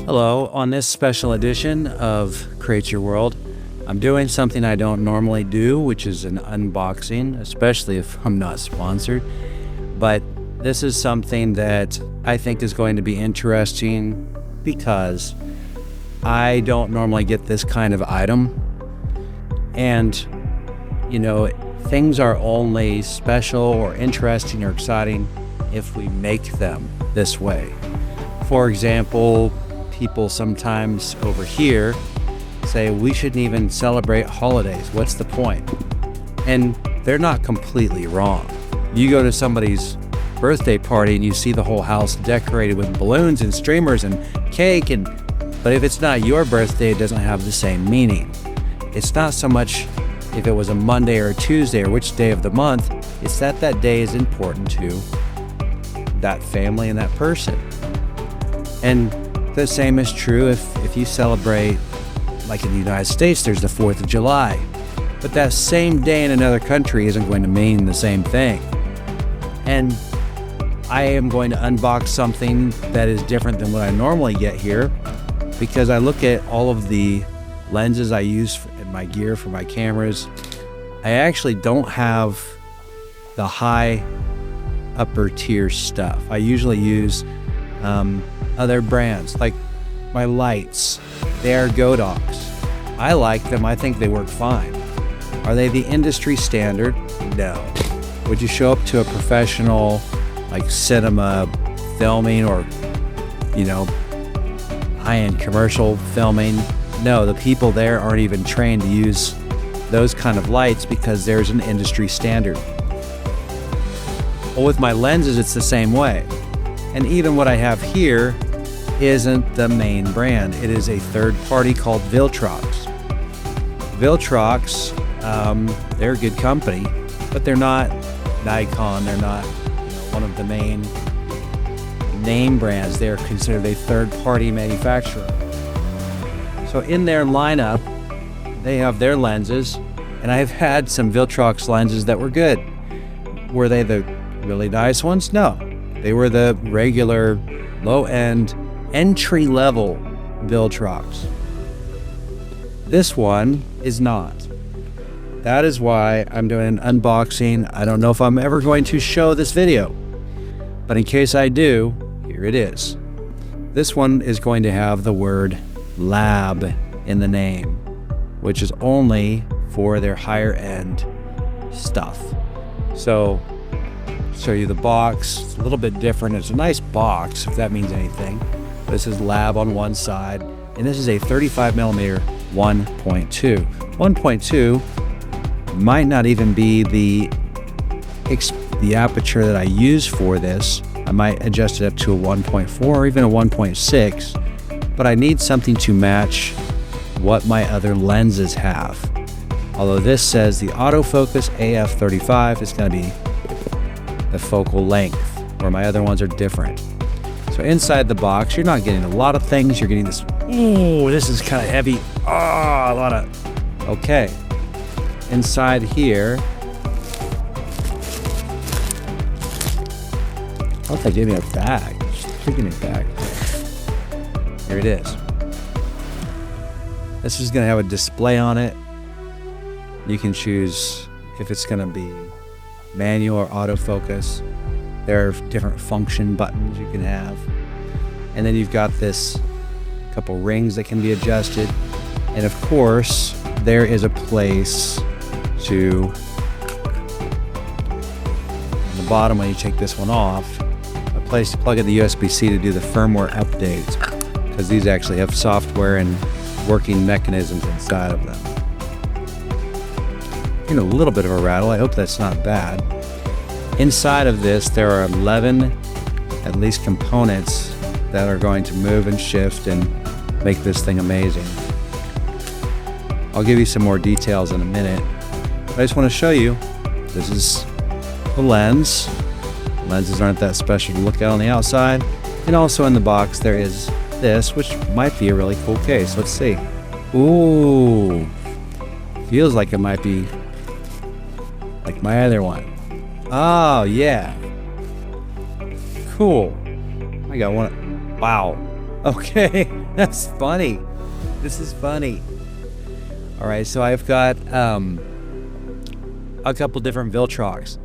Hello, on this special edition of Create Your World, I'm doing something I don't normally do, which is an unboxing, especially if I'm not sponsored. But this is something that I think is going to be interesting because I don't normally get this kind of item. And, you know, things are only special or interesting or exciting if we make them this way. For example, people sometimes over here say we shouldn't even celebrate holidays. What's the point? And they're not completely wrong. You go to somebody's birthday party and you see the whole house decorated with balloons and streamers and cake, but if it's not your birthday, it doesn't have the same meaning. It's not so much if it was a Monday or a Tuesday or which day of the month, it's that that day is important to that family and that person. And the same is true if you celebrate, like in the United States, there's the 4th of July. But that same day in another country isn't going to mean the same thing. And I am going to unbox something that is different than what I normally get here, because I look at all of the lenses I use in my gear for my cameras. I actually don't have the high upper tier stuff. I usually use other brands, like my lights. They're Godox. I like them. I think they work fine. Are they the industry standard? No. Would you show up to a professional, like cinema filming or, high-end commercial filming? No, the people there aren't even trained to use those kind of lights because there's an industry standard. Well, with my lenses, it's the same way. And even what I have here isn't the main brand. It is a third party called Viltrox. Viltrox, they're a good company, but they're not Nikon. They're not one of the main name brands. They're considered a third party manufacturer. So in their lineup, they have their lenses, and I've had some Viltrox lenses that were good. Were they the really nice ones? No. They were the regular, low-end, entry-level Viltrox. This one is not. That is why I'm doing an unboxing. I don't know if I'm ever going to show this video, but in case I do, here it is. This one is going to have the word lab in the name, which is only for their higher-end stuff. So, show you the box. It's a little bit different. It's a nice box, if that means anything. This is lab on one side, and this is a 35mm 1.2. 1.2 might not even be the aperture that I use for this. I might adjust it up to a 1.4 or even a 1.6, but I need something to match what my other lenses have. Although this says the autofocus AF35 is going to be the focal length, where my other ones are different. So inside the box, you're not getting a lot of things. You're getting this, ooh, this is kind of heavy. Ah, a lot of, okay. Inside here, I'll take give me a bag. Give me a bag. Here it is. This is gonna have a display on it. You can choose if it's gonna be manual or autofocus. There are different function buttons you can have. And then you've got this couple rings that can be adjusted. And of course, there is a place to, on the bottom when you take this one off, a place to plug in the USB-C to do the firmware updates, because these actually have software and working mechanisms inside of them. A little bit of a rattle. I hope that's not bad. Inside of this, there are 11, at least, components that are going to move and shift and make this thing amazing. I'll give you some more details in a minute. But I just want to show you, this is the lens. Lenses aren't that special to look at on the outside. And also in the box, there is this, which might be a really cool case. Let's see. Ooh, feels like it might be like my other one. Oh, yeah. Cool. I got one. Wow. Okay. That's funny. This is funny. All right, so I've got a couple different Viltrox.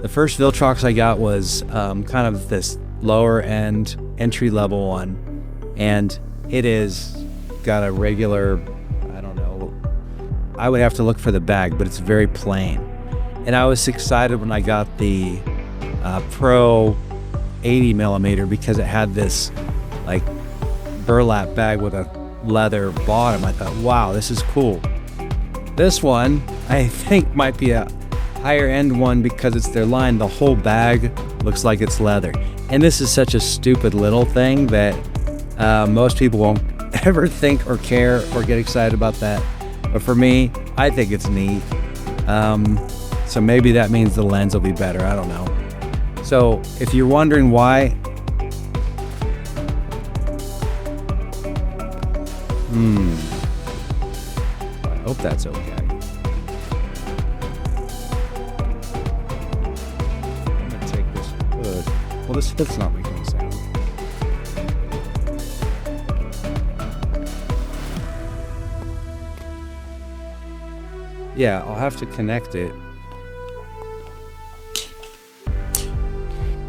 The first Viltrox I got was kind of this lower end entry level one, and it is got a regular, I don't know, I would have to look for the bag, but it's very plain. And I was excited when I got the Pro 80 millimeter because it had this like burlap bag with a leather bottom. I thought, wow, this is cool. This one I think might be a higher end one because it's their line. The whole bag looks like it's leather. And this is such a stupid little thing that most people won't ever think or care or get excited about that. But for me, I think it's neat. So maybe that means the lens will be better. I don't know. So if you're wondering why, I hope that's okay. I'm gonna take this hood. Well, this hood's not making a sound. Yeah, I'll have to connect it.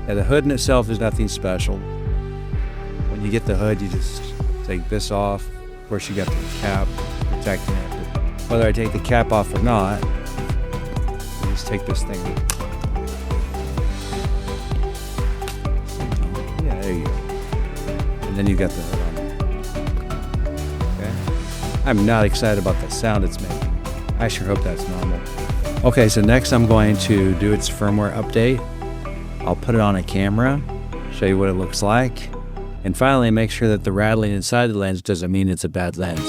Yeah, the hood in itself is nothing special. When you get the hood, you just take this off. Of course, you got the cap protecting it. But whether I take the cap off or not, I just take this thing. Yeah, there you go. And then you got the hood on there. Okay. I'm not excited about the sound it's making. I sure hope that's normal. Okay, so next I'm going to do its firmware update. I'll put it on a camera, show you what it looks like, and finally make sure that the rattling inside the lens doesn't mean it's a bad lens.